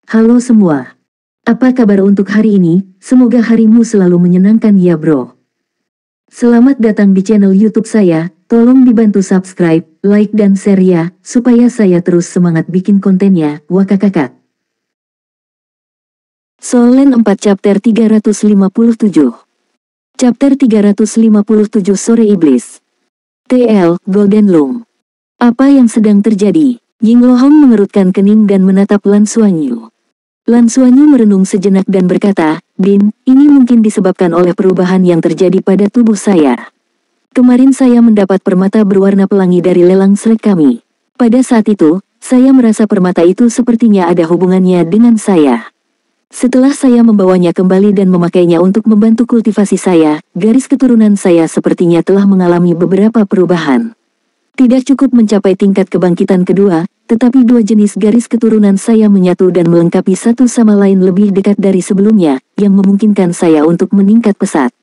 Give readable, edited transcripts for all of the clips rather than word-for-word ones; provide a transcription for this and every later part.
Halo semua. Apa kabar untuk hari ini? Semoga harimu selalu menyenangkan ya bro. Selamat datang di channel YouTube saya. Tolong dibantu subscribe, like dan share ya, supaya saya terus semangat bikin kontennya. Wakakakak. Soul Land 4 Chapter 357. Chapter 357 Sore Iblis. TL, Golden Loom. Apa yang sedang terjadi? Ying Lohong mengerutkan kening dan menatap Lan Xuanyu. Lan Xuanyu merenung sejenak dan berkata, Din, ini mungkin disebabkan oleh perubahan yang terjadi pada tubuh saya. Kemarin saya mendapat permata berwarna pelangi dari lelang slek kami. Pada saat itu, saya merasa permata itu sepertinya ada hubungannya dengan saya. Setelah saya membawanya kembali dan memakainya untuk membantu kultivasi saya, garis keturunan saya sepertinya telah mengalami beberapa perubahan. Tidak cukup mencapai tingkat kebangkitan kedua, tetapi dua jenis garis keturunan saya menyatu dan melengkapi satu sama lain lebih dekat dari sebelumnya, yang memungkinkan saya untuk meningkat pesat.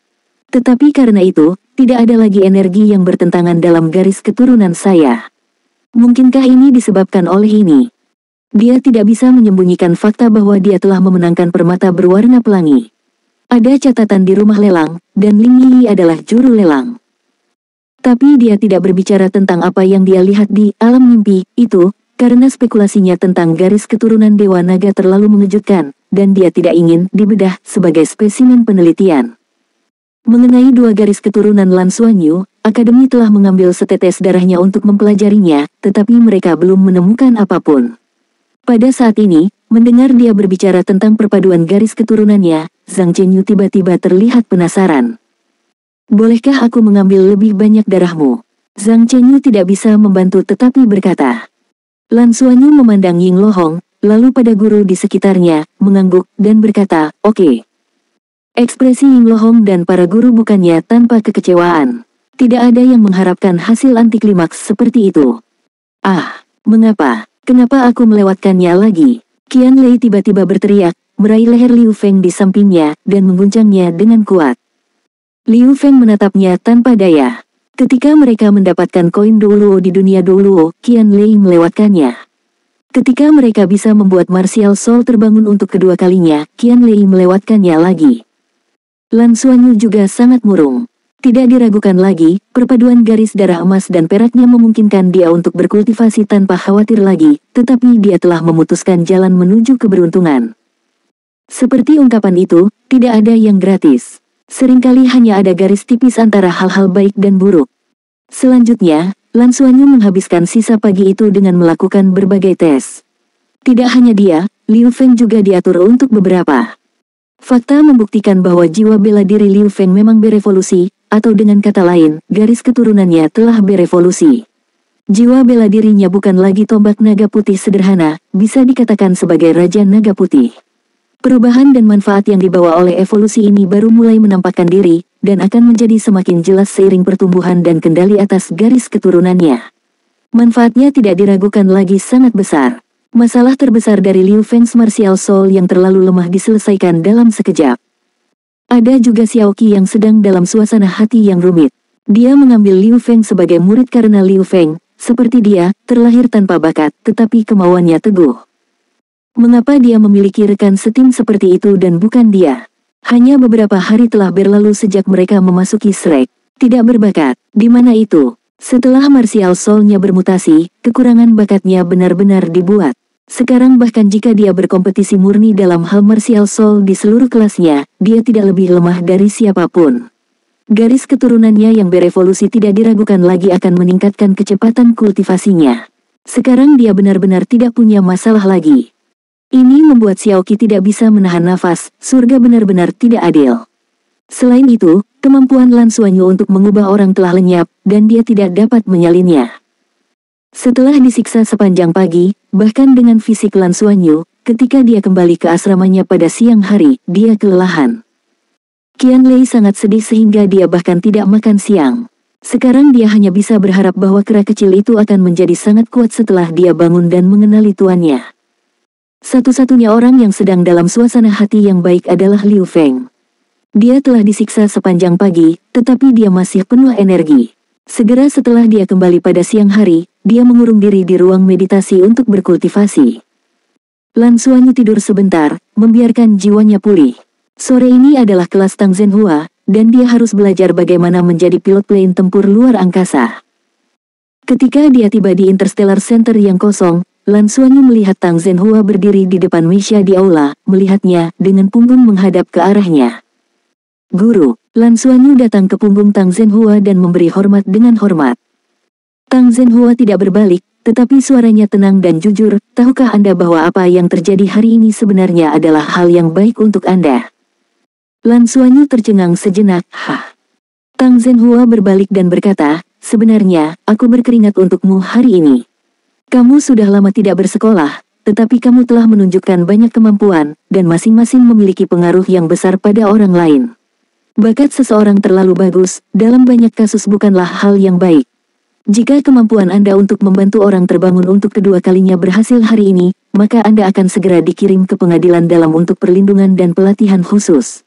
Tetapi karena itu, tidak ada lagi energi yang bertentangan dalam garis keturunan saya. Mungkinkah ini disebabkan oleh ini? Dia tidak bisa menyembunyikan fakta bahwa dia telah memenangkan permata berwarna pelangi. Ada catatan di rumah lelang, dan Ling Yi adalah juru lelang. Tapi dia tidak berbicara tentang apa yang dia lihat di alam mimpi itu, karena spekulasinya tentang garis keturunan Dewa Naga terlalu mengejutkan, dan dia tidak ingin dibedah sebagai spesimen penelitian. Mengenai dua garis keturunan Lan Xuanyu, Akademi telah mengambil setetes darahnya untuk mempelajarinya, tetapi mereka belum menemukan apapun. Pada saat ini, mendengar dia berbicara tentang perpaduan garis keturunannya, Zhang Chenyu tiba-tiba terlihat penasaran. Bolehkah aku mengambil lebih banyak darahmu? Zhang Chenyu tidak bisa membantu tetapi berkata. Lan Xuanyu memandang Ying Lohong, lalu pada guru di sekitarnya, mengangguk, dan berkata, oke. Ekspresi Ying Lohong dan para guru bukannya tanpa kekecewaan. Tidak ada yang mengharapkan hasil antiklimaks seperti itu. Ah, mengapa? Kenapa aku melewatkannya lagi? Qian Lei tiba-tiba berteriak, meraih leher Liu Feng di sampingnya, dan mengguncangnya dengan kuat. Liu Feng menatapnya tanpa daya. Ketika mereka mendapatkan koin Douluo di dunia Douluo, Qian Lei melewatkannya. Ketika mereka bisa membuat Martial Soul terbangun untuk kedua kalinya, Qian Lei melewatkannya lagi. Lan Xuanyu juga sangat murung. Tidak diragukan lagi, perpaduan garis darah emas dan peraknya memungkinkan dia untuk berkultivasi tanpa khawatir lagi, tetapi dia telah memutuskan jalan menuju keberuntungan. Seperti ungkapan itu, tidak ada yang gratis. Seringkali hanya ada garis tipis antara hal-hal baik dan buruk. Selanjutnya, Lan Xuanyu menghabiskan sisa pagi itu dengan melakukan berbagai tes. Tidak hanya dia, Liu Feng juga diatur untuk beberapa. Fakta membuktikan bahwa jiwa bela diri Liu Feng memang berevolusi, atau dengan kata lain, garis keturunannya telah berevolusi. Jiwa bela dirinya bukan lagi tombak naga putih sederhana, bisa dikatakan sebagai Raja Naga Putih. Perubahan dan manfaat yang dibawa oleh evolusi ini baru mulai menampakkan diri, dan akan menjadi semakin jelas seiring pertumbuhan dan kendali atas garis keturunannya. Manfaatnya tidak diragukan lagi sangat besar. Masalah terbesar dari Liu Feng's Martial Soul yang terlalu lemah diselesaikan dalam sekejap. Ada juga Xiao Qi yang sedang dalam suasana hati yang rumit. Dia mengambil Liu Feng sebagai murid karena Liu Feng, seperti dia, terlahir tanpa bakat, tetapi kemauannya teguh. Mengapa dia memiliki rekan setim seperti itu dan bukan dia? Hanya beberapa hari telah berlalu sejak mereka memasuki Shrek. Tidak berbakat, di mana itu? Setelah Martial Soul-nya bermutasi, kekurangan bakatnya benar-benar dibuat. Sekarang bahkan jika dia berkompetisi murni dalam hal Martial Soul di seluruh kelasnya, dia tidak lebih lemah dari siapapun. Garis keturunannya yang berevolusi tidak diragukan lagi akan meningkatkan kecepatan kultivasinya. Sekarang dia benar-benar tidak punya masalah lagi. Ini membuat Xiao Qi tidak bisa menahan nafas, surga benar-benar tidak adil. Selain itu, kemampuan Lan Xuanyu untuk mengubah orang telah lenyap, dan dia tidak dapat menyalinnya. Setelah disiksa sepanjang pagi, bahkan dengan fisik Lan Xuanyu, ketika dia kembali ke asramanya pada siang hari, dia kelelahan. Qian Lei sangat sedih sehingga dia bahkan tidak makan siang. Sekarang dia hanya bisa berharap bahwa kera kecil itu akan menjadi sangat kuat setelah dia bangun dan mengenali tuannya. Satu-satunya orang yang sedang dalam suasana hati yang baik adalah Liu Feng. Dia telah disiksa sepanjang pagi, tetapi dia masih penuh energi. Segera setelah dia kembali pada siang hari, dia mengurung diri di ruang meditasi untuk berkultivasi. Lan Xuanyu tidur sebentar, membiarkan jiwanya pulih. Sore ini adalah kelas Tang Zhenhua, dan dia harus belajar bagaimana menjadi pilot plane tempur luar angkasa. Ketika dia tiba di Interstellar Center yang kosong, Lan Xuanyu melihat Tang Zhenhua berdiri di depan meja di aula, melihatnya dengan punggung menghadap ke arahnya. Guru, Lan Xuanyu datang ke punggung Tang Zhenhua dan memberi hormat dengan hormat. Tang Zhenhua tidak berbalik, tetapi suaranya tenang dan jujur. Tahukah Anda bahwa apa yang terjadi hari ini sebenarnya adalah hal yang baik untuk Anda? Lan Xuanyu tercengang sejenak. Tang Zhenhua berbalik dan berkata, sebenarnya, aku berkeringat untukmu hari ini. Kamu sudah lama tidak bersekolah, tetapi kamu telah menunjukkan banyak kemampuan, dan masing-masing memiliki pengaruh yang besar pada orang lain. Bakat seseorang terlalu bagus, dalam banyak kasus bukanlah hal yang baik. Jika kemampuan Anda untuk membantu orang terbangun untuk kedua kalinya berhasil hari ini, maka Anda akan segera dikirim ke pengadilan dalam untuk perlindungan dan pelatihan khusus.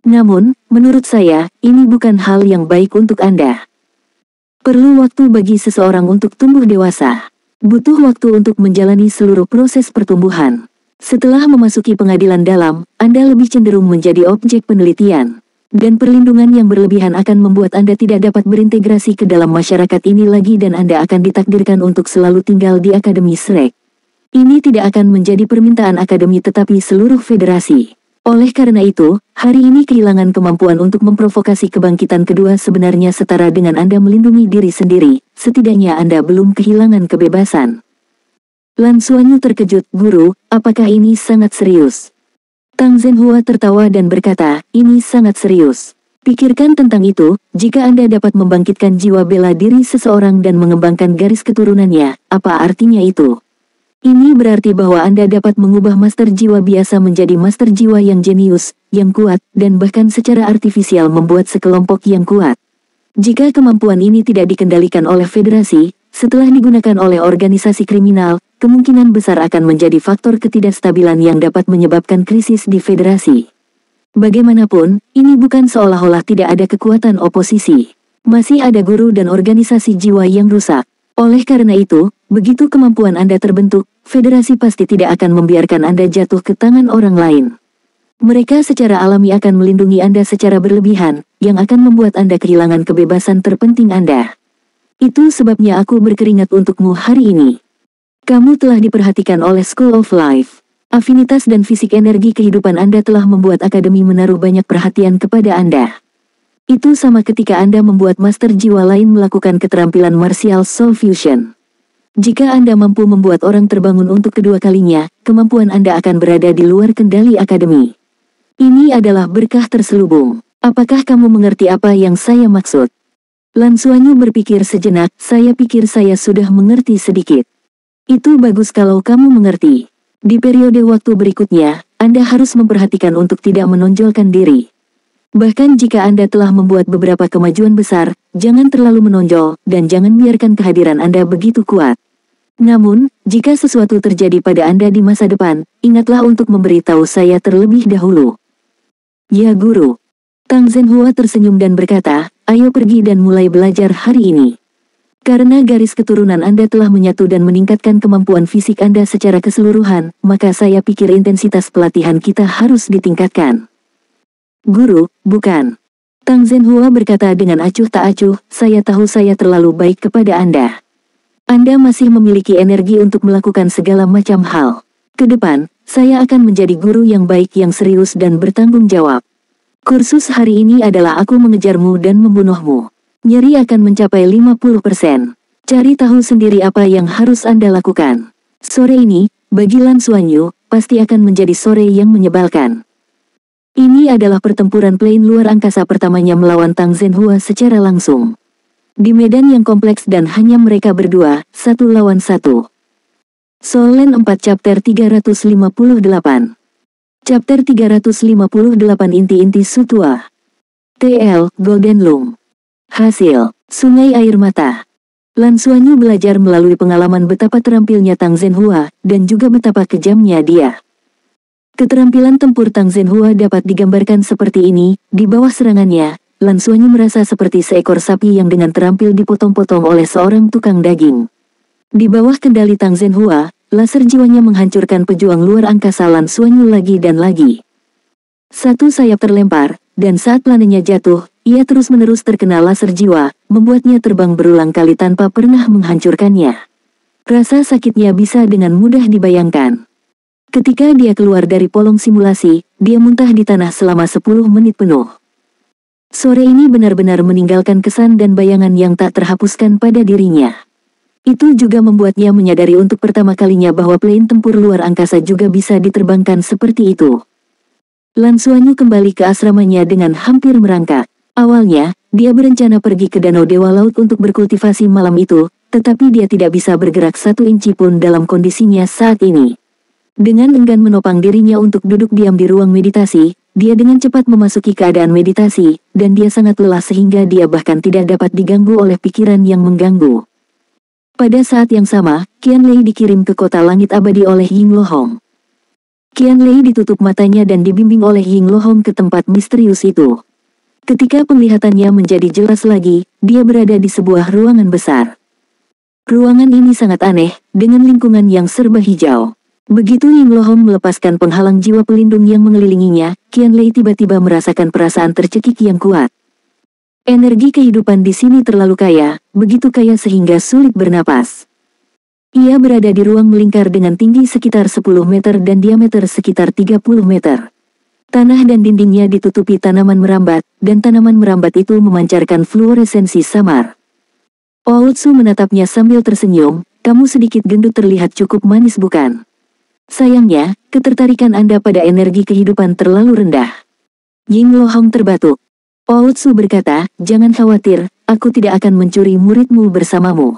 Namun, menurut saya, ini bukan hal yang baik untuk Anda. Perlu waktu bagi seseorang untuk tumbuh dewasa. Butuh waktu untuk menjalani seluruh proses pertumbuhan. Setelah memasuki pengadilan dalam, Anda lebih cenderung menjadi objek penelitian. Dan perlindungan yang berlebihan akan membuat Anda tidak dapat berintegrasi ke dalam masyarakat ini lagi dan Anda akan ditakdirkan untuk selalu tinggal di Akademi Shrek. Ini tidak akan menjadi permintaan Akademi tetapi seluruh federasi. Oleh karena itu, hari ini kehilangan kemampuan untuk memprovokasi kebangkitan kedua sebenarnya setara dengan Anda melindungi diri sendiri, setidaknya Anda belum kehilangan kebebasan. Lan Xuanyu terkejut, guru, apakah ini sangat serius? Tang Zhenhua tertawa dan berkata, ini sangat serius. Pikirkan tentang itu, jika Anda dapat membangkitkan jiwa bela diri seseorang dan mengembangkan garis keturunannya, apa artinya itu? Ini berarti bahwa Anda dapat mengubah master jiwa biasa menjadi master jiwa yang jenius, yang kuat, dan bahkan secara artifisial membuat sekelompok yang kuat. Jika kemampuan ini tidak dikendalikan oleh federasi, setelah digunakan oleh organisasi kriminal, kemungkinan besar akan menjadi faktor ketidakstabilan yang dapat menyebabkan krisis di federasi. Bagaimanapun, ini bukan seolah-olah tidak ada kekuatan oposisi. Masih ada guru dan organisasi jiwa yang rusak. Oleh karena itu, begitu kemampuan Anda terbentuk, federasi pasti tidak akan membiarkan Anda jatuh ke tangan orang lain. Mereka secara alami akan melindungi Anda secara berlebihan, yang akan membuat Anda kehilangan kebebasan terpenting Anda. Itu sebabnya aku berkeringat untukmu hari ini. Kamu telah diperhatikan oleh School of Life. Afinitas dan fisik energi kehidupan Anda telah membuat Akademi menaruh banyak perhatian kepada Anda. Itu sama ketika Anda membuat master jiwa lain melakukan keterampilan martial soul fusion. Jika Anda mampu membuat orang terbangun untuk kedua kalinya, kemampuan Anda akan berada di luar kendali Akademi. Ini adalah berkah terselubung. Apakah kamu mengerti apa yang saya maksud? Lan Xuanyu berpikir sejenak, saya pikir saya sudah mengerti sedikit. Itu bagus kalau kamu mengerti. Di periode waktu berikutnya, Anda harus memperhatikan untuk tidak menonjolkan diri. Bahkan jika Anda telah membuat beberapa kemajuan besar, jangan terlalu menonjol, dan jangan biarkan kehadiran Anda begitu kuat. Namun, jika sesuatu terjadi pada Anda di masa depan, ingatlah untuk memberitahu saya terlebih dahulu. Ya guru. Tang Zhenhua tersenyum dan berkata, ayo pergi dan mulai belajar hari ini. Karena garis keturunan Anda telah menyatu dan meningkatkan kemampuan fisik Anda secara keseluruhan, maka saya pikir intensitas pelatihan kita harus ditingkatkan. Guru, bukan. Tang Zhenhua berkata dengan acuh tak acuh, saya tahu saya terlalu baik kepada Anda. Anda masih memiliki energi untuk melakukan segala macam hal. Ke depan, saya akan menjadi guru yang baik yang serius dan bertanggung jawab. Kursus hari ini adalah aku mengejarmu dan membunuhmu. Nyeri akan mencapai 50%. Cari tahu sendiri apa yang harus Anda lakukan. Sore ini, bagi Lan Xuanyu, pasti akan menjadi sore yang menyebalkan. Ini adalah pertempuran plane luar angkasa pertamanya melawan Tang Zhenhua secara langsung. Di medan yang kompleks dan hanya mereka berdua, 1 lawan 1. Soul Land 4 Chapter 358. Chapter 358 Inti-inti Sutua. TL, Golden Loom. Hasil, Sungai Air Mata. Lan Xuanyu belajar melalui pengalaman betapa terampilnya Tang Zhenhua, dan juga betapa kejamnya dia. Keterampilan tempur Tang Zhenhua dapat digambarkan seperti ini, di bawah serangannya, Lan Xuanyu merasa seperti seekor sapi yang dengan terampil dipotong-potong oleh seorang tukang daging. Di bawah kendali Tang Zhenhua, laser jiwanya menghancurkan pejuang luar angkasa Lan Xuanyu lagi dan lagi. Satu sayap terlempar, dan saat planenya jatuh, ia terus-menerus terkena laser jiwa, membuatnya terbang berulang kali tanpa pernah menghancurkannya. Rasa sakitnya bisa dengan mudah dibayangkan. Ketika dia keluar dari polong simulasi, dia muntah di tanah selama 10 menit penuh. Sore ini benar-benar meninggalkan kesan dan bayangan yang tak terhapuskan pada dirinya. Itu juga membuatnya menyadari untuk pertama kalinya bahwa plane tempur luar angkasa juga bisa diterbangkan seperti itu. Lan Xuanyu kembali ke asramanya dengan hampir merangkak. Awalnya, dia berencana pergi ke Danau Dewa Laut untuk berkultivasi malam itu, tetapi dia tidak bisa bergerak 1 inci pun dalam kondisinya saat ini. Dengan enggan menopang dirinya untuk duduk diam di ruang meditasi, dia dengan cepat memasuki keadaan meditasi, dan dia sangat lelah sehingga dia bahkan tidak dapat diganggu oleh pikiran yang mengganggu. Pada saat yang sama, Qianlei dikirim ke kota langit abadi oleh Ying Lohong. Qianlei ditutup matanya dan dibimbing oleh Ying Lohong ke tempat misterius itu. Ketika penglihatannya menjadi jelas lagi, dia berada di sebuah ruangan besar. Ruangan ini sangat aneh, dengan lingkungan yang serba hijau. Begitu Ying Lohong melepaskan penghalang jiwa pelindung yang mengelilinginya, Qianlei tiba-tiba merasakan perasaan tercekik yang kuat. Energi kehidupan di sini terlalu kaya, begitu kaya sehingga sulit bernapas. Ia berada di ruang melingkar dengan tinggi sekitar 10 meter dan diameter sekitar 30 meter. Tanah dan dindingnya ditutupi tanaman merambat, dan tanaman merambat itu memancarkan fluoresensi samar. Ootsu menatapnya sambil tersenyum, "Kamu sedikit gendut terlihat cukup manis bukan? Sayangnya, ketertarikan Anda pada energi kehidupan terlalu rendah." Ying Lohong terbatuk. Ootsu berkata, "Jangan khawatir, aku tidak akan mencuri muridmu bersamamu.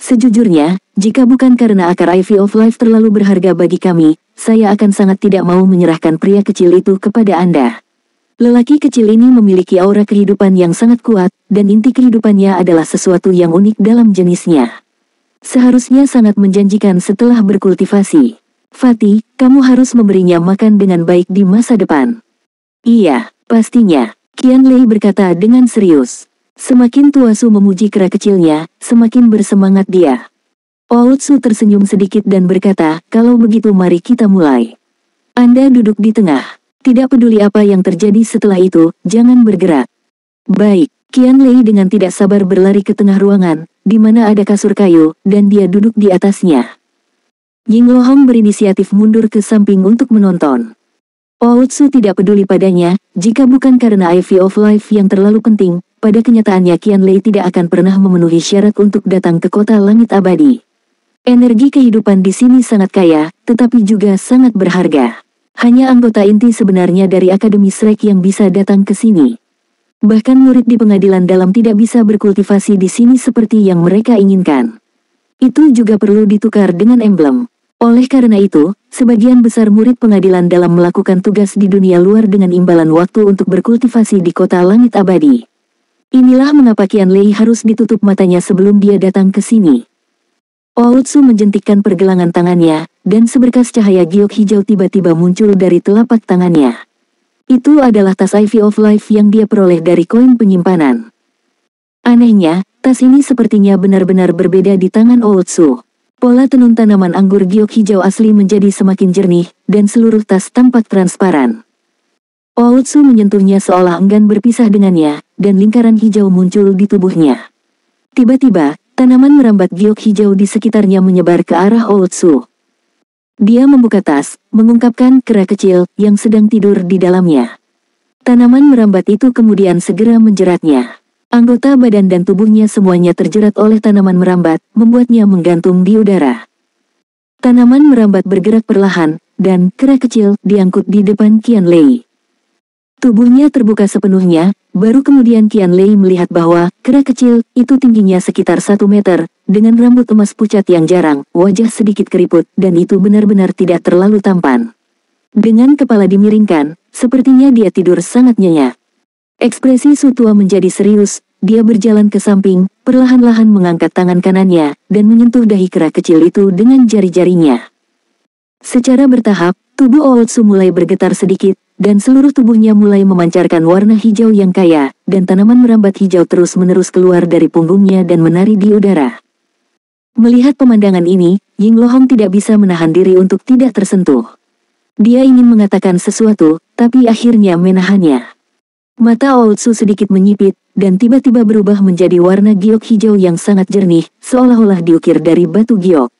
Sejujurnya, jika bukan karena akar Ivy of Life terlalu berharga bagi kami, saya akan sangat tidak mau menyerahkan pria kecil itu kepada Anda." Lelaki kecil ini memiliki aura kehidupan yang sangat kuat, dan inti kehidupannya adalah sesuatu yang unik dalam jenisnya. Seharusnya sangat menjanjikan setelah berkultivasi. "Fatih, kamu harus memberinya makan dengan baik di masa depan." "Iya, pastinya," Qianlei berkata dengan serius. Semakin tua Su memuji kera kecilnya, semakin bersemangat dia. Ootsu tersenyum sedikit dan berkata, "Kalau begitu mari kita mulai. Anda duduk di tengah. Tidak peduli apa yang terjadi setelah itu, jangan bergerak." "Baik." Qianlei dengan tidak sabar berlari ke tengah ruangan, di mana ada kasur kayu, dan dia duduk di atasnya. Ying Lohong berinisiatif mundur ke samping untuk menonton. Ootsu tidak peduli padanya, jika bukan karena Ivy of Life yang terlalu penting, pada kenyataannya Qianlei tidak akan pernah memenuhi syarat untuk datang ke kota langit abadi. Energi kehidupan di sini sangat kaya, tetapi juga sangat berharga. Hanya anggota inti sebenarnya dari Akademi Shrek yang bisa datang ke sini. Bahkan murid di pengadilan dalam tidak bisa berkultivasi di sini seperti yang mereka inginkan. Itu juga perlu ditukar dengan emblem. Oleh karena itu, sebagian besar murid pengadilan dalam melakukan tugas di dunia luar dengan imbalan waktu untuk berkultivasi di kota langit abadi. Inilah mengapa Qianlei harus ditutup matanya sebelum dia datang ke sini. Ootsu menjentikkan pergelangan tangannya, dan seberkas cahaya giok hijau tiba-tiba muncul dari telapak tangannya. Itu adalah tas Ivy of Life yang dia peroleh dari koin penyimpanan. Anehnya, tas ini sepertinya benar-benar berbeda di tangan Ootsu. Pola tenun tanaman anggur giok hijau asli menjadi semakin jernih, dan seluruh tas tampak transparan. Ootsu menyentuhnya seolah enggan berpisah dengannya, dan lingkaran hijau muncul di tubuhnya. Tiba-tiba, tanaman merambat giok hijau di sekitarnya menyebar ke arah Ootsu. Dia membuka tas, mengungkapkan kera kecil yang sedang tidur di dalamnya. Tanaman merambat itu kemudian segera menjeratnya. Anggota badan dan tubuhnya semuanya terjerat oleh tanaman merambat, membuatnya menggantung di udara. Tanaman merambat bergerak perlahan, dan kera kecil diangkut di depan Qianlei. Tubuhnya terbuka sepenuhnya, baru kemudian Qianlei melihat bahwa kera kecil itu tingginya sekitar 1 meter, dengan rambut emas pucat yang jarang, wajah sedikit keriput, dan itu benar-benar tidak terlalu tampan. Dengan kepala dimiringkan, sepertinya dia tidur sangat nyenyak. Ekspresi Su tua menjadi serius, dia berjalan ke samping, perlahan-lahan mengangkat tangan kanannya, dan menyentuh dahi kera kecil itu dengan jari-jarinya. Secara bertahap, tubuh Ootsu mulai bergetar sedikit, dan seluruh tubuhnya mulai memancarkan warna hijau yang kaya, dan tanaman merambat hijau terus-menerus keluar dari punggungnya dan menari di udara. Melihat pemandangan ini, Yingluhong tidak bisa menahan diri untuk tidak tersentuh. Dia ingin mengatakan sesuatu, tapi akhirnya menahannya. Mata Oultsu sedikit menyipit, dan tiba-tiba berubah menjadi warna giok hijau yang sangat jernih, seolah-olah diukir dari batu giok.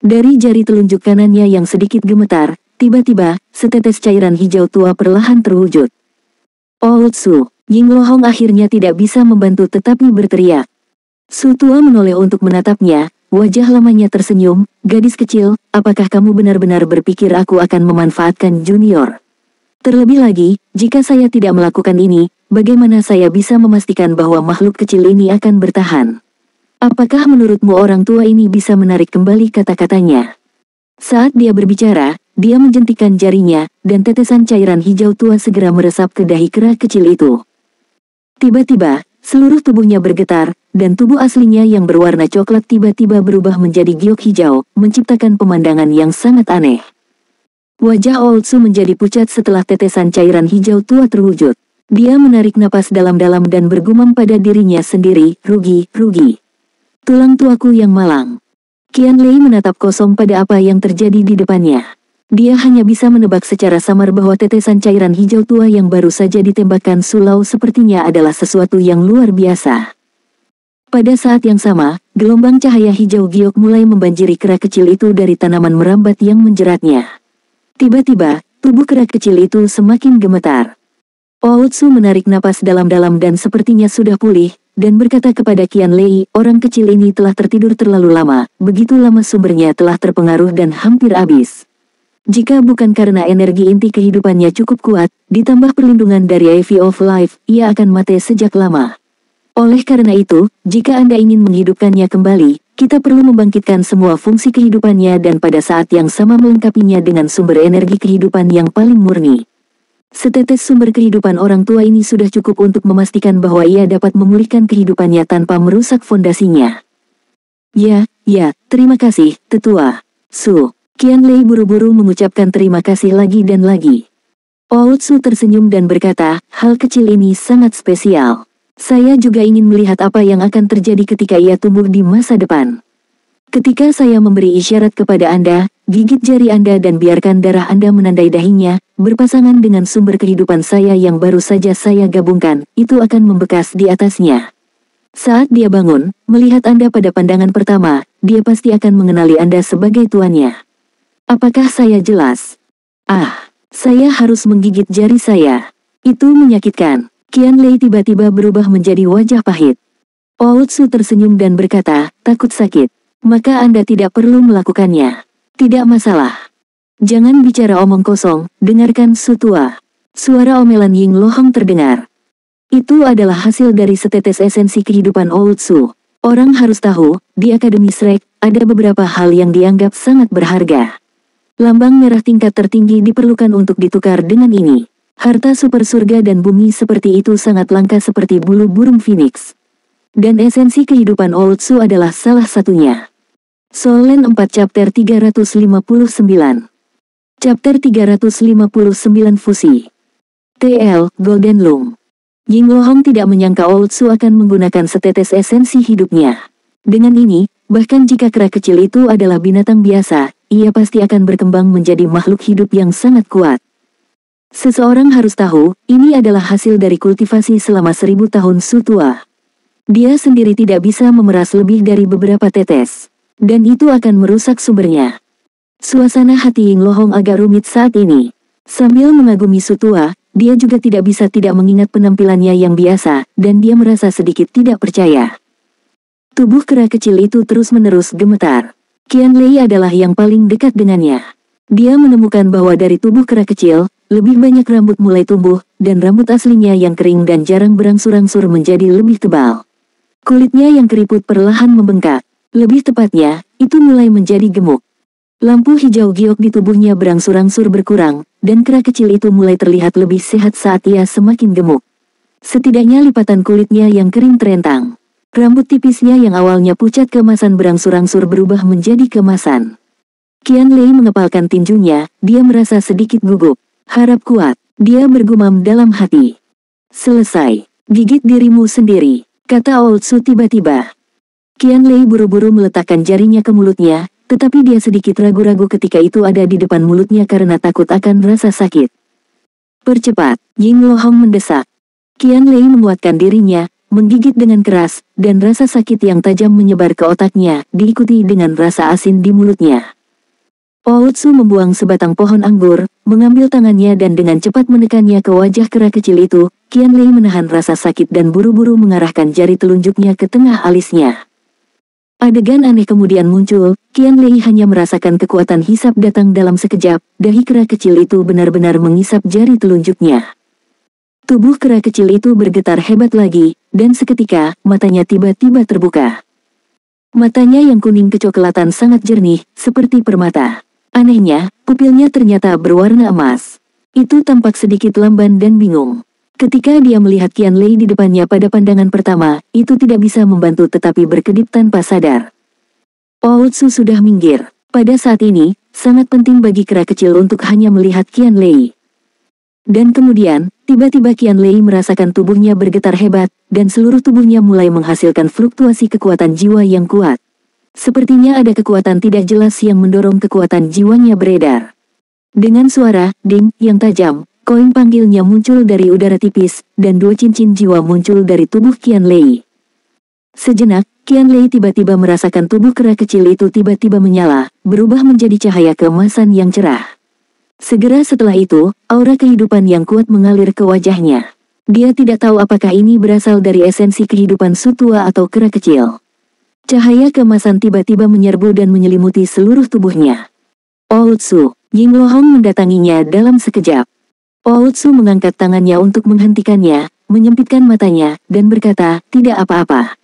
Dari jari telunjuk kanannya yang sedikit gemetar, tiba-tiba, setetes cairan hijau tua perlahan terwujud. Oultsu, Yingluhong akhirnya tidak bisa membantu tetapi berteriak. Su tua menoleh untuk menatapnya, wajah lamanya tersenyum, gadis kecil, apakah kamu benar-benar berpikir aku akan memanfaatkan junior? Terlebih lagi, jika saya tidak melakukan ini, bagaimana saya bisa memastikan bahwa makhluk kecil ini akan bertahan? Apakah menurutmu orang tua ini bisa menarik kembali kata-katanya? Saat dia berbicara, dia menjentikkan jarinya, dan tetesan cairan hijau tua segera meresap ke dahi kera kecil itu. Tiba-tiba, seluruh tubuhnya bergetar, dan tubuh aslinya yang berwarna coklat tiba-tiba berubah menjadi giok hijau, menciptakan pemandangan yang sangat aneh. Wajah Oultsu menjadi pucat setelah tetesan cairan hijau tua terwujud. Dia menarik napas dalam-dalam dan bergumam pada dirinya sendiri, rugi, rugi. Tulang tuaku yang malang. Qianlei menatap kosong pada apa yang terjadi di depannya. Dia hanya bisa menebak secara samar bahwa tetesan cairan hijau tua yang baru saja ditembakkan Sulau sepertinya adalah sesuatu yang luar biasa. Pada saat yang sama, gelombang cahaya hijau giok mulai membanjiri kera kecil itu dari tanaman merambat yang menjeratnya. Tiba-tiba, tubuh kera kecil itu semakin gemetar. Oultsu menarik napas dalam-dalam dan sepertinya sudah pulih, dan berkata kepada Qianlei, orang kecil ini telah tertidur terlalu lama, begitu lama sumbernya telah terpengaruh dan hampir habis. Jika bukan karena energi inti kehidupannya cukup kuat, ditambah perlindungan dari IV of Life, ia akan mati sejak lama. Oleh karena itu, jika Anda ingin menghidupkannya kembali, kita perlu membangkitkan semua fungsi kehidupannya dan pada saat yang sama melengkapinya dengan sumber energi kehidupan yang paling murni. Setetes sumber kehidupan orang tua ini sudah cukup untuk memastikan bahwa ia dapat memulihkan kehidupannya tanpa merusak fondasinya. Ya, terima kasih, tetua. Su. Qianlei buru-buru mengucapkan terima kasih lagi dan lagi. Oultsu tersenyum dan berkata, hal kecil ini sangat spesial. Saya juga ingin melihat apa yang akan terjadi ketika ia tumbuh di masa depan. Ketika saya memberi isyarat kepada Anda, gigit jari Anda dan biarkan darah Anda menandai dahinya, berpasangan dengan sumber kehidupan saya yang baru saja saya gabungkan, itu akan membekas di atasnya. Saat dia bangun, melihat Anda pada pandangan pertama, dia pasti akan mengenali Anda sebagai tuannya. Apakah saya jelas? Saya harus menggigit jari saya. Itu menyakitkan. Qianlei tiba-tiba berubah menjadi wajah pahit. Oultsu tersenyum dan berkata, takut sakit. Maka Anda tidak perlu melakukannya. Tidak masalah. Jangan bicara omong kosong, dengarkan Su tua. Suara omelan Yingluhong terdengar. Itu adalah hasil dari setetes esensi kehidupan Oultsu. Orang harus tahu, di Akademi Shrek, ada beberapa hal yang dianggap sangat berharga. Lambang merah tingkat tertinggi diperlukan untuk ditukar dengan ini. Harta super surga dan bumi seperti itu sangat langka seperti bulu burung phoenix. Dan esensi kehidupan Oultsu adalah salah satunya. Solen 4 Chapter 359. Chapter 359 Fusi. TL, Golden Lung. Yingluhong tidak menyangka Oultsu akan menggunakan setetes esensi hidupnya. Dengan ini, bahkan jika kera kecil itu adalah binatang biasa, ia pasti akan berkembang menjadi makhluk hidup yang sangat kuat. Seseorang harus tahu, ini adalah hasil dari kultivasi selama 1000 tahun Su tua. Dia sendiri tidak bisa memeras lebih dari beberapa tetes. Dan itu akan merusak sumbernya. Suasana hati Yingluhong agak rumit saat ini. Sambil mengagumi Su tua, dia juga tidak bisa tidak mengingat penampilannya yang biasa, dan dia merasa sedikit tidak percaya. Tubuh kera kecil itu terus-menerus gemetar. Qianlei adalah yang paling dekat dengannya. Dia menemukan bahwa dari tubuh kera kecil, lebih banyak rambut mulai tumbuh, dan rambut aslinya yang kering dan jarang berangsur-angsur menjadi lebih tebal. Kulitnya yang keriput perlahan membengkak. Lebih tepatnya, itu mulai menjadi gemuk. Lampu hijau giok di tubuhnya berangsur-angsur berkurang, dan kera kecil itu mulai terlihat lebih sehat saat ia semakin gemuk. Setidaknya lipatan kulitnya yang kering terentang. Rambut tipisnya yang awalnya pucat keemasan berangsur-angsur berubah menjadi keemasan. Qianlei mengepalkan tinjunya, dia merasa sedikit gugup. Harap kuat, dia bergumam dalam hati. Selesai, gigit dirimu sendiri, kata Oultsu tiba-tiba. Qianlei buru-buru meletakkan jarinya ke mulutnya, tetapi dia sedikit ragu-ragu ketika itu ada di depan mulutnya karena takut akan rasa sakit. "Percepat," Ying Lohong mendesak. Qian Lei menguatkan dirinya, menggigit dengan keras, dan rasa sakit yang tajam menyebar ke otaknya, diikuti dengan rasa asin di mulutnya. Ootsu membuang sebatang pohon anggur, mengambil tangannya dan dengan cepat menekannya ke wajah kera kecil itu. Qian Lei menahan rasa sakit dan buru-buru mengarahkan jari telunjuknya ke tengah alisnya. Adegan aneh kemudian muncul. Qian Lei hanya merasakan kekuatan hisap datang dalam sekejap. Dahi kera kecil itu benar-benar mengisap jari telunjuknya. Tubuh kera kecil itu bergetar hebat lagi, dan seketika, matanya tiba-tiba terbuka. Matanya yang kuning kecoklatan sangat jernih, seperti permata. Anehnya, pupilnya ternyata berwarna emas. Itu tampak sedikit lamban dan bingung. Ketika dia melihat Qian Lei di depannya pada pandangan pertama, itu tidak bisa membantu tetapi berkedip tanpa sadar. Ootsu sudah minggir. Pada saat ini, sangat penting bagi kera kecil untuk hanya melihat Qian Lei. Dan kemudian, tiba-tiba Qian Lei merasakan tubuhnya bergetar hebat, dan seluruh tubuhnya mulai menghasilkan fluktuasi kekuatan jiwa yang kuat. Sepertinya ada kekuatan tidak jelas yang mendorong kekuatan jiwanya beredar. Dengan suara ding yang tajam, koin panggilnya muncul dari udara tipis, dan 2 cincin jiwa muncul dari tubuh Qian Lei. Sejenak, Qian Lei tiba-tiba merasakan tubuh kera kecil itu tiba-tiba menyala, berubah menjadi cahaya keemasan yang cerah. Segera setelah itu, aura kehidupan yang kuat mengalir ke wajahnya. Dia tidak tahu apakah ini berasal dari esensi kehidupan Sutua atau kera kecil. Cahaya keemasan tiba-tiba menyerbu dan menyelimuti seluruh tubuhnya. Ootsu, Ying Lohong mendatanginya dalam sekejap. Ootsu mengangkat tangannya untuk menghentikannya, menyempitkan matanya, dan berkata, "Tidak apa-apa.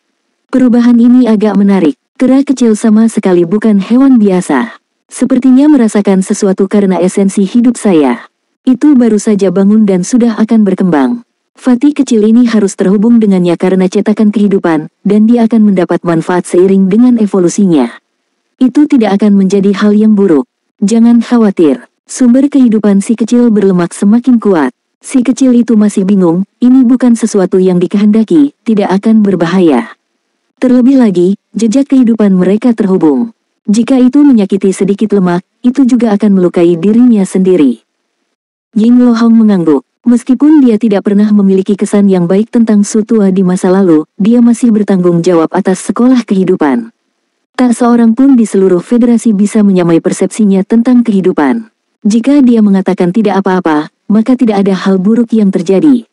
Perubahan ini agak menarik. Kera kecil sama sekali bukan hewan biasa. Sepertinya merasakan sesuatu karena esensi hidup saya. Itu baru saja bangun dan sudah akan berkembang. Fatih kecil ini harus terhubung dengannya karena cetakan kehidupan, dan dia akan mendapat manfaat seiring dengan evolusinya. Itu tidak akan menjadi hal yang buruk. Jangan khawatir, sumber kehidupan si kecil berlemak semakin kuat. Si kecil itu masih bingung, ini bukan sesuatu yang dikehendaki, tidak akan berbahaya. Terlebih lagi, jejak kehidupan mereka terhubung. Jika itu menyakiti sedikit lemak, itu juga akan melukai dirinya sendiri." Ying Lohong mengangguk. Meskipun dia tidak pernah memiliki kesan yang baik tentang Sutua di masa lalu, dia masih bertanggung jawab atas sekolah kehidupan. Tak seorang pun di seluruh federasi bisa menyamai persepsinya tentang kehidupan. Jika dia mengatakan tidak apa-apa, maka tidak ada hal buruk yang terjadi.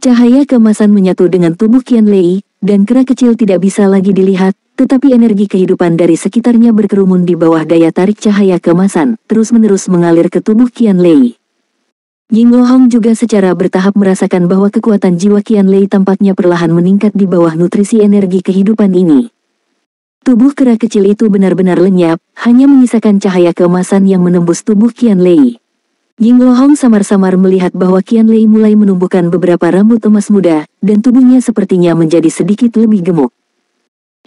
Cahaya keemasan menyatu dengan tubuh Qian Lei, dan kera kecil tidak bisa lagi dilihat, tetapi energi kehidupan dari sekitarnya berkerumun di bawah daya tarik cahaya keemasan, terus-menerus mengalir ke tubuh Qian Lei. Ying Lohong juga secara bertahap merasakan bahwa kekuatan jiwa Qian Lei tampaknya perlahan meningkat di bawah nutrisi energi kehidupan ini. Tubuh kera kecil itu benar-benar lenyap, hanya menyisakan cahaya keemasan yang menembus tubuh Qian Lei. Ying Lohong samar-samar melihat bahwa Qian Lei mulai menumbuhkan beberapa rambut emas muda, dan tubuhnya sepertinya menjadi sedikit lebih gemuk.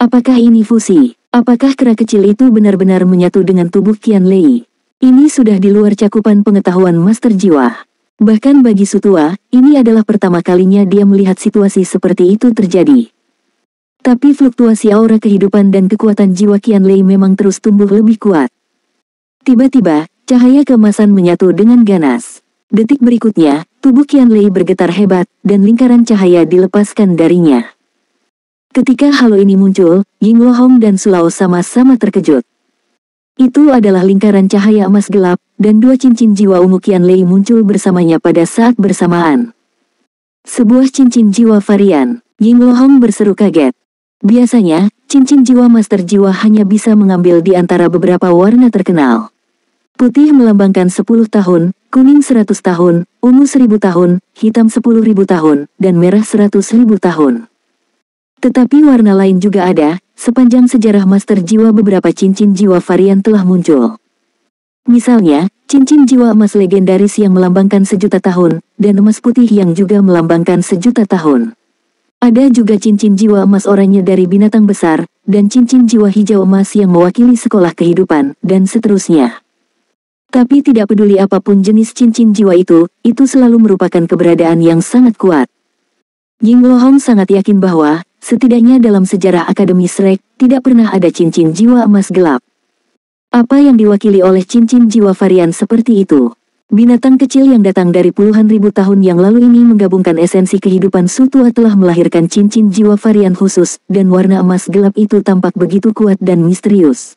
Apakah ini fusi? Apakah kera kecil itu benar-benar menyatu dengan tubuh Qian Lei? Ini sudah di luar cakupan pengetahuan Master Jiwa. Bahkan bagi Sutua, ini adalah pertama kalinya dia melihat situasi seperti itu terjadi. Tapi fluktuasi aura kehidupan dan kekuatan jiwa Qian Lei memang terus tumbuh lebih kuat. Tiba-tiba, cahaya keemasan menyatu dengan ganas. Detik berikutnya, tubuh Qian Lei bergetar hebat, dan lingkaran cahaya dilepaskan darinya. Ketika halo ini muncul, Ying Lohong dan Sulao sama-sama terkejut. Itu adalah lingkaran cahaya emas gelap, dan 2 cincin jiwa ungu Qian Lei muncul bersamanya pada saat bersamaan. Sebuah cincin jiwa varian, Ying Lohong berseru kaget. Biasanya, cincin jiwa Master Jiwa hanya bisa mengambil di antara beberapa warna terkenal. Putih melambangkan 10 tahun, kuning 100 tahun, ungu 1000 tahun, hitam 10.000 tahun, dan merah 100.000 tahun. Tetapi warna lain juga ada, sepanjang sejarah Master Jiwa beberapa cincin jiwa varian telah muncul. Misalnya, cincin jiwa emas legendaris yang melambangkan 1.000.000 tahun, dan emas putih yang juga melambangkan 1.000.000 tahun. Ada juga cincin jiwa emas oranye dari binatang besar, dan cincin jiwa hijau emas yang mewakili sekolah kehidupan, dan seterusnya. Tapi tidak peduli apapun jenis cincin jiwa itu selalu merupakan keberadaan yang sangat kuat. Ying Lohong sangat yakin bahwa, setidaknya dalam sejarah Akademi Shrek, tidak pernah ada cincin jiwa emas gelap. Apa yang diwakili oleh cincin jiwa varian seperti itu? Binatang kecil yang datang dari puluhan ribu tahun yang lalu ini menggabungkan esensi kehidupan Sutua telah melahirkan cincin jiwa varian khusus, dan warna emas gelap itu tampak begitu kuat dan misterius.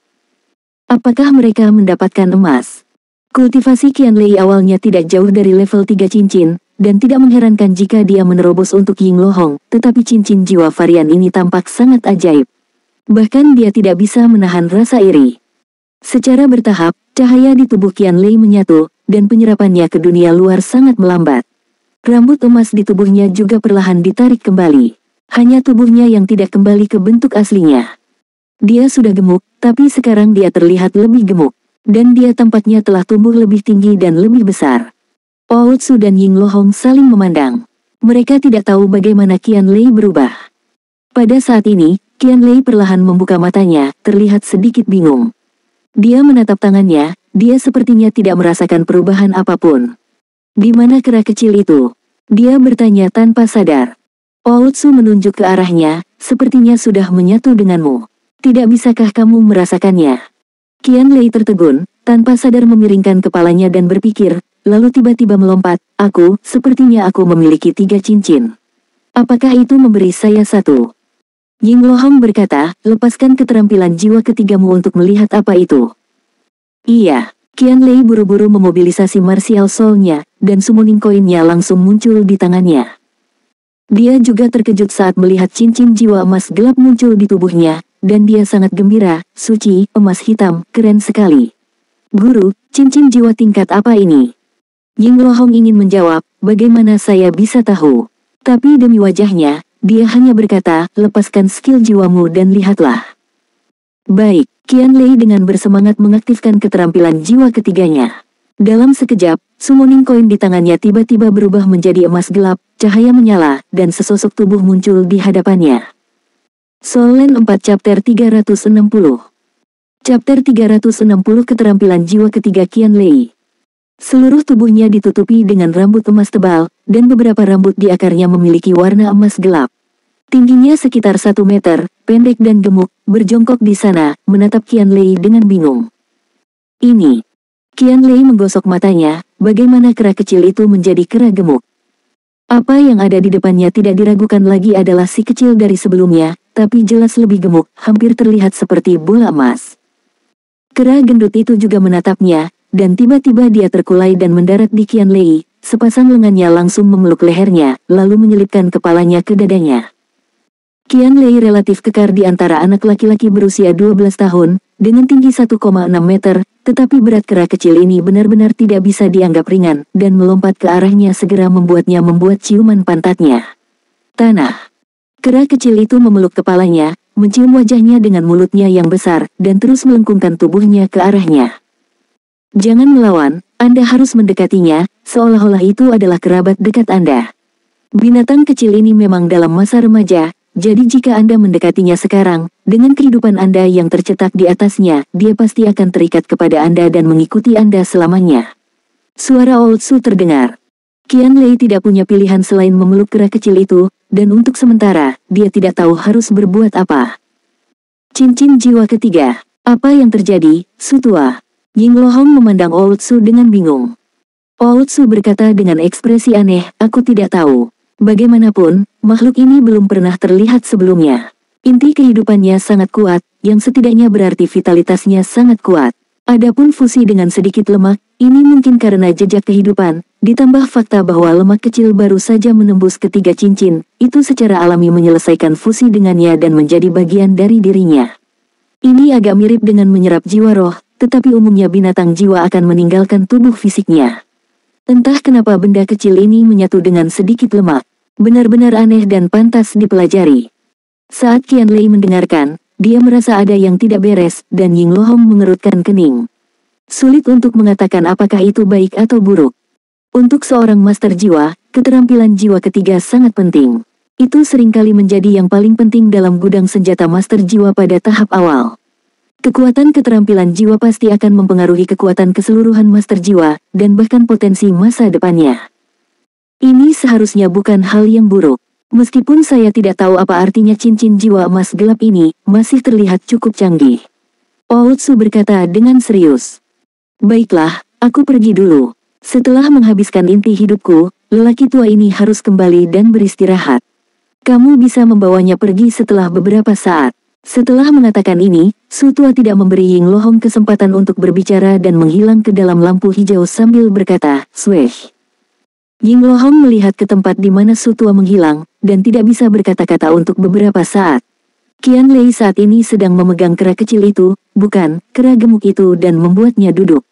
Apakah mereka mendapatkan emas? Kultivasi Qianlei awalnya tidak jauh dari level 3 cincin, dan tidak mengherankan jika dia menerobos untuk Yinglohong, tetapi cincin jiwa varian ini tampak sangat ajaib. Bahkan dia tidak bisa menahan rasa iri. Secara bertahap, cahaya di tubuh Qianlei menyatu, dan penyerapannya ke dunia luar sangat melambat. Rambut emas di tubuhnya juga perlahan ditarik kembali. Hanya tubuhnya yang tidak kembali ke bentuk aslinya. Dia sudah gemuk, tapi sekarang dia terlihat lebih gemuk. Dan dia tampaknya telah tumbuh lebih tinggi dan lebih besar. Ootsu dan Yinglohong saling memandang. Mereka tidak tahu bagaimana Qianlei berubah. Pada saat ini, Qianlei perlahan membuka matanya, terlihat sedikit bingung. Dia menatap tangannya, dia sepertinya tidak merasakan perubahan apapun. Di mana kera kecil itu? Dia bertanya tanpa sadar. Ootsu menunjuk ke arahnya, sepertinya sudah menyatu denganmu. Tidak bisakah kamu merasakannya? Qianlei tertegun, tanpa sadar memiringkan kepalanya dan berpikir, lalu tiba-tiba melompat, sepertinya aku memiliki 3 cincin. Apakah itu memberi saya 1? Yinglohong berkata, lepaskan keterampilan jiwa ketigamu untuk melihat apa itu. Iya, Qianlei buru-buru memobilisasi martial soul-nya, dan summoning coin-nya langsung muncul di tangannya. Dia juga terkejut saat melihat cincin jiwa emas gelap muncul di tubuhnya, dan dia sangat gembira, suci, emas hitam, keren sekali. Guru, cincin jiwa tingkat apa ini? Yinglohong ingin menjawab, bagaimana saya bisa tahu? Tapi demi wajahnya, dia hanya berkata, lepaskan skill jiwamu dan lihatlah. Baik, Qianlei dengan bersemangat mengaktifkan keterampilan jiwa ketiganya. Dalam sekejap, summoning coin di tangannya tiba-tiba berubah menjadi emas gelap, cahaya menyala, dan sesosok tubuh muncul di hadapannya. Soul Land 4 Chapter 360. Chapter 360 Keterampilan jiwa ketiga Qianlei. Seluruh tubuhnya ditutupi dengan rambut emas tebal, dan beberapa rambut di akarnya memiliki warna emas gelap. Tingginya sekitar 1 meter, pendek dan gemuk, berjongkok di sana, menatap Qianlei dengan bingung. Ini. Qianlei menggosok matanya, bagaimana kera kecil itu menjadi kera gemuk. Apa yang ada di depannya tidak diragukan lagi adalah si kecil dari sebelumnya, tapi jelas lebih gemuk, hampir terlihat seperti bola emas. Kera gendut itu juga menatapnya, dan tiba-tiba dia terkulai dan mendarat di Qianlei, sepasang lengannya langsung memeluk lehernya, lalu menyelipkan kepalanya ke dadanya. Qianlei relatif kekar di antara anak laki-laki berusia 12 tahun, dengan tinggi 1,6 meter, tetapi berat kera kecil ini benar-benar tidak bisa dianggap ringan, dan melompat ke arahnya segera membuatnya membuat ciuman pantatnya. Tanah. Kera kecil itu memeluk kepalanya, mencium wajahnya dengan mulutnya yang besar, dan terus melengkungkan tubuhnya ke arahnya. Jangan melawan, Anda harus mendekatinya, seolah-olah itu adalah kerabat dekat Anda. Binatang kecil ini memang dalam masa remaja, jadi jika Anda mendekatinya sekarang, dengan kehidupan Anda yang tercetak di atasnya, dia pasti akan terikat kepada Anda dan mengikuti Anda selamanya. Suara Ootsu terdengar. Qianlei tidak punya pilihan selain memeluk kera kecil itu, dan untuk sementara, dia tidak tahu harus berbuat apa. Cincin jiwa ketiga. Apa yang terjadi, Sutua? Yinglohong memandang Ootsu dengan bingung. Ootsu berkata dengan ekspresi aneh, aku tidak tahu. Bagaimanapun, makhluk ini belum pernah terlihat sebelumnya. Inti kehidupannya sangat kuat, yang setidaknya berarti vitalitasnya sangat kuat. Adapun fusi dengan sedikit lemak, ini mungkin karena jejak kehidupan, ditambah fakta bahwa lemak kecil baru saja menembus ketiga cincin, itu secara alami menyelesaikan fusi dengannya dan menjadi bagian dari dirinya. Ini agak mirip dengan menyerap jiwa roh, tetapi umumnya binatang jiwa akan meninggalkan tubuh fisiknya. Entah kenapa benda kecil ini menyatu dengan sedikit lemak. Benar-benar aneh dan pantas dipelajari. Saat Qianlei mendengarkan, dia merasa ada yang tidak beres, dan Yinglohong mengerutkan kening. Sulit untuk mengatakan apakah itu baik atau buruk. Untuk seorang master jiwa, keterampilan jiwa ketiga sangat penting. Itu seringkali menjadi yang paling penting dalam gudang senjata master jiwa pada tahap awal. Kekuatan keterampilan jiwa pasti akan mempengaruhi kekuatan keseluruhan master jiwa, dan bahkan potensi masa depannya. Ini seharusnya bukan hal yang buruk. Meskipun saya tidak tahu apa artinya cincin jiwa emas gelap ini, masih terlihat cukup canggih. Ootsu berkata dengan serius. Baiklah, aku pergi dulu. Setelah menghabiskan inti hidupku, lelaki tua ini harus kembali dan beristirahat. Kamu bisa membawanya pergi setelah beberapa saat. Setelah mengatakan ini, Su tua tidak memberi Ying Lohong kesempatan untuk berbicara dan menghilang ke dalam lampu hijau sambil berkata, "Sweh." Ying Lohong melihat ke tempat di mana Su tua menghilang, dan tidak bisa berkata-kata untuk beberapa saat. Qian Lei saat ini sedang memegang kera kecil itu, bukan, kera gemuk itu dan membuatnya duduk.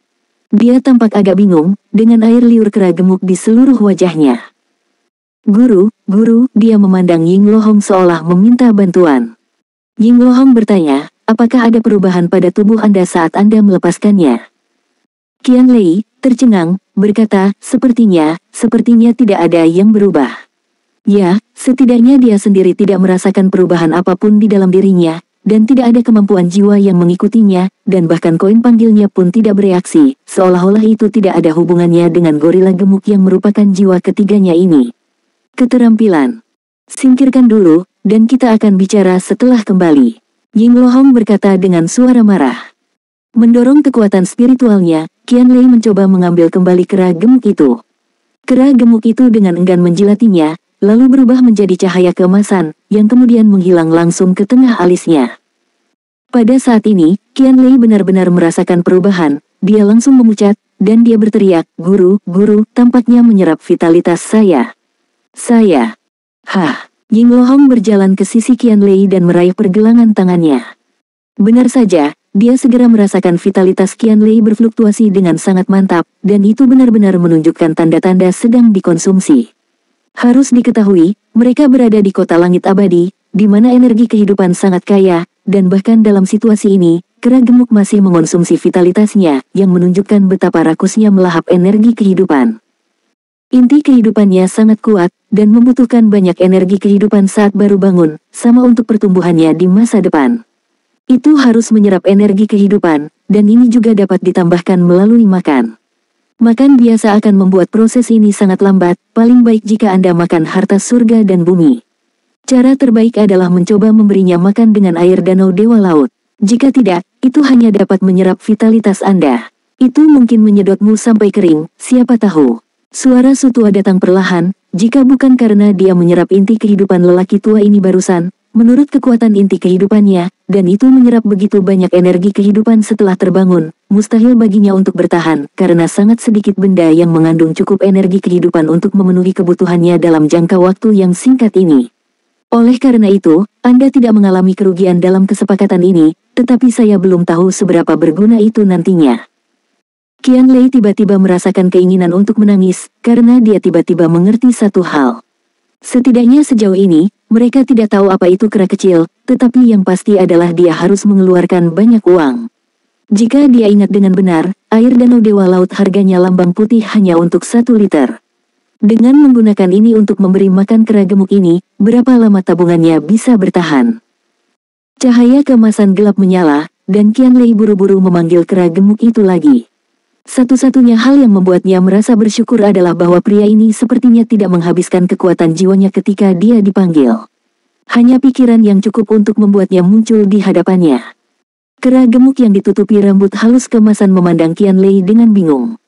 Dia tampak agak bingung, dengan air liur kera gemuk di seluruh wajahnya. Guru, dia memandang Ying Lohong seolah meminta bantuan. Ying Lohong bertanya, apakah ada perubahan pada tubuh Anda saat Anda melepaskannya? Qian Lei, tercengang, berkata, sepertinya tidak ada yang berubah. Ya, setidaknya dia sendiri tidak merasakan perubahan apapun di dalam dirinya, dan tidak ada kemampuan jiwa yang mengikutinya, dan bahkan koin panggilnya pun tidak bereaksi, seolah-olah itu tidak ada hubungannya dengan gorila gemuk yang merupakan jiwa ketiganya ini. Keterampilan. Singkirkan dulu, dan kita akan bicara setelah kembali. Ying Lohong berkata dengan suara marah. Mendorong kekuatan spiritualnya, Qian Lei mencoba mengambil kembali kera gemuk itu. Kera gemuk itu dengan enggan menjilatinya, lalu berubah menjadi cahaya keemasan, yang kemudian menghilang langsung ke tengah alisnya. Pada saat ini, Qian Lei benar-benar merasakan perubahan, dia langsung memucat, dan dia berteriak, Guru, tampaknya menyerap vitalitas saya. Hah. Ying Lohong berjalan ke sisi Qian Lei dan meraih pergelangan tangannya. Benar saja, dia segera merasakan vitalitas Qian Lei berfluktuasi dengan sangat mantap, dan itu benar-benar menunjukkan tanda-tanda sedang dikonsumsi. Harus diketahui, mereka berada di kota langit abadi, di mana energi kehidupan sangat kaya, dan bahkan dalam situasi ini, kera gemuk masih mengonsumsi vitalitasnya, yang menunjukkan betapa rakusnya melahap energi kehidupan. Inti kehidupannya sangat kuat, dan membutuhkan banyak energi kehidupan saat baru bangun, sama untuk pertumbuhannya di masa depan. Itu harus menyerap energi kehidupan, dan ini juga dapat ditambahkan melalui makan. Makan biasa akan membuat proses ini sangat lambat, paling baik jika Anda makan harta surga dan bumi. Cara terbaik adalah mencoba memberinya makan dengan air danau dewa laut. Jika tidak, itu hanya dapat menyerap vitalitas Anda. Itu mungkin menyedotmu sampai kering, siapa tahu. Suara Su tua datang perlahan, jika bukan karena dia menyerap inti kehidupan lelaki tua ini barusan, menurut kekuatan inti kehidupannya, dan itu menyerap begitu banyak energi kehidupan setelah terbangun, mustahil baginya untuk bertahan, karena sangat sedikit benda yang mengandung cukup energi kehidupan untuk memenuhi kebutuhannya dalam jangka waktu yang singkat ini. Oleh karena itu, Anda tidak mengalami kerugian dalam kesepakatan ini, tetapi saya belum tahu seberapa berguna itu nantinya. Qian Lei tiba-tiba merasakan keinginan untuk menangis, karena dia tiba-tiba mengerti satu hal. Setidaknya sejauh ini, mereka tidak tahu apa itu kera kecil, tetapi yang pasti adalah dia harus mengeluarkan banyak uang. Jika dia ingat dengan benar, air danau dewa laut harganya lambang putih hanya untuk 1 liter. Dengan menggunakan ini untuk memberi makan kera gemuk ini, berapa lama tabungannya bisa bertahan? Cahaya keemasan gelap menyala, dan Qian Lei buru-buru memanggil kera gemuk itu lagi. Satu-satunya hal yang membuatnya merasa bersyukur adalah bahwa pria ini sepertinya tidak menghabiskan kekuatan jiwanya ketika dia dipanggil. Hanya pikiran yang cukup untuk membuatnya muncul di hadapannya. Kera gemuk yang ditutupi rambut halus keemasan memandang Qian Lei dengan bingung.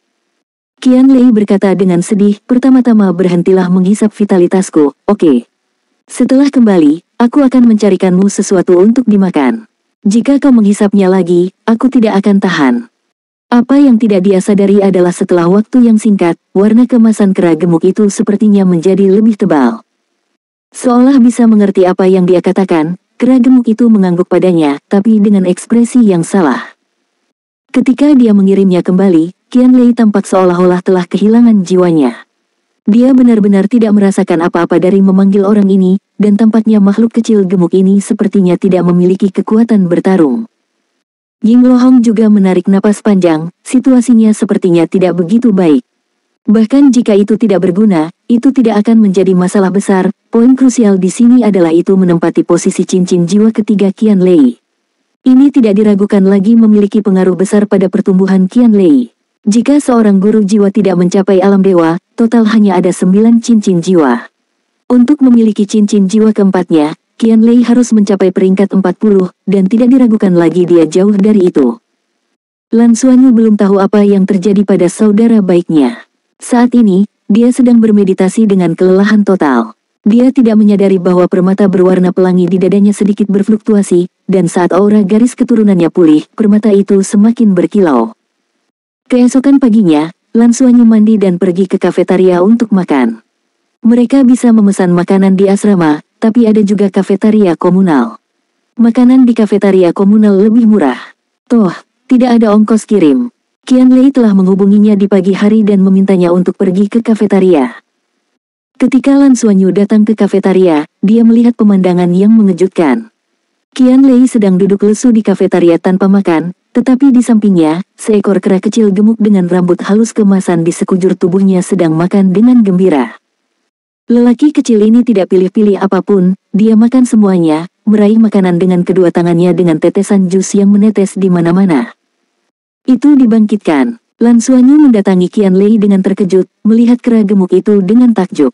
Qian Lei berkata dengan sedih, pertama-tama berhentilah menghisap vitalitasku, oke. Setelah kembali, aku akan mencarikanmu sesuatu untuk dimakan. Jika kau menghisapnya lagi, aku tidak akan tahan. Apa yang tidak dia sadari adalah setelah waktu yang singkat, warna kemasan kera gemuk itu sepertinya menjadi lebih tebal. Seolah bisa mengerti apa yang dia katakan, kera gemuk itu mengangguk padanya, tapi dengan ekspresi yang salah. Ketika dia mengirimnya kembali, Qian Lei tampak seolah-olah telah kehilangan jiwanya. Dia benar-benar tidak merasakan apa-apa dari memanggil orang ini, dan tampaknya makhluk kecil gemuk ini sepertinya tidak memiliki kekuatan bertarung. Ying Lohong juga menarik napas panjang, situasinya sepertinya tidak begitu baik. Bahkan jika itu tidak berguna, itu tidak akan menjadi masalah besar, poin krusial di sini adalah itu menempati posisi cincin jiwa ketiga Qian Lei. Ini tidak diragukan lagi memiliki pengaruh besar pada pertumbuhan Qian Lei. Jika seorang guru jiwa tidak mencapai alam dewa, total hanya ada 9 cincin jiwa. Untuk memiliki cincin jiwa keempatnya, Qian Lei harus mencapai peringkat 40, dan tidak diragukan lagi dia jauh dari itu. Lan Xuanyu belum tahu apa yang terjadi pada saudara baiknya. Saat ini, dia sedang bermeditasi dengan kelelahan total. Dia tidak menyadari bahwa permata berwarna pelangi di dadanya sedikit berfluktuasi, dan saat aura garis keturunannya pulih, permata itu semakin berkilau. Keesokan paginya, Lan Xuanyu mandi dan pergi ke kafetaria untuk makan. Mereka bisa memesan makanan di asrama, tapi ada juga kafetaria komunal. Makanan di kafetaria komunal lebih murah. Toh, tidak ada ongkos kirim. Qian Lei telah menghubunginya di pagi hari dan memintanya untuk pergi ke kafetaria. Ketika Lan Xuanyu datang ke kafetaria, dia melihat pemandangan yang mengejutkan. Qian Lei sedang duduk lesu di kafetaria tanpa makan, tetapi di sampingnya, seekor kera kecil gemuk dengan rambut halus kemasan di sekujur tubuhnya sedang makan dengan gembira. Lelaki kecil ini tidak pilih-pilih apapun, dia makan semuanya, meraih makanan dengan kedua tangannya dengan tetesan jus yang menetes di mana-mana. Itu dibangkitkan. Lan Xuanyu mendatangi Qian Lei dengan terkejut, melihat kera gemuk itu dengan takjub.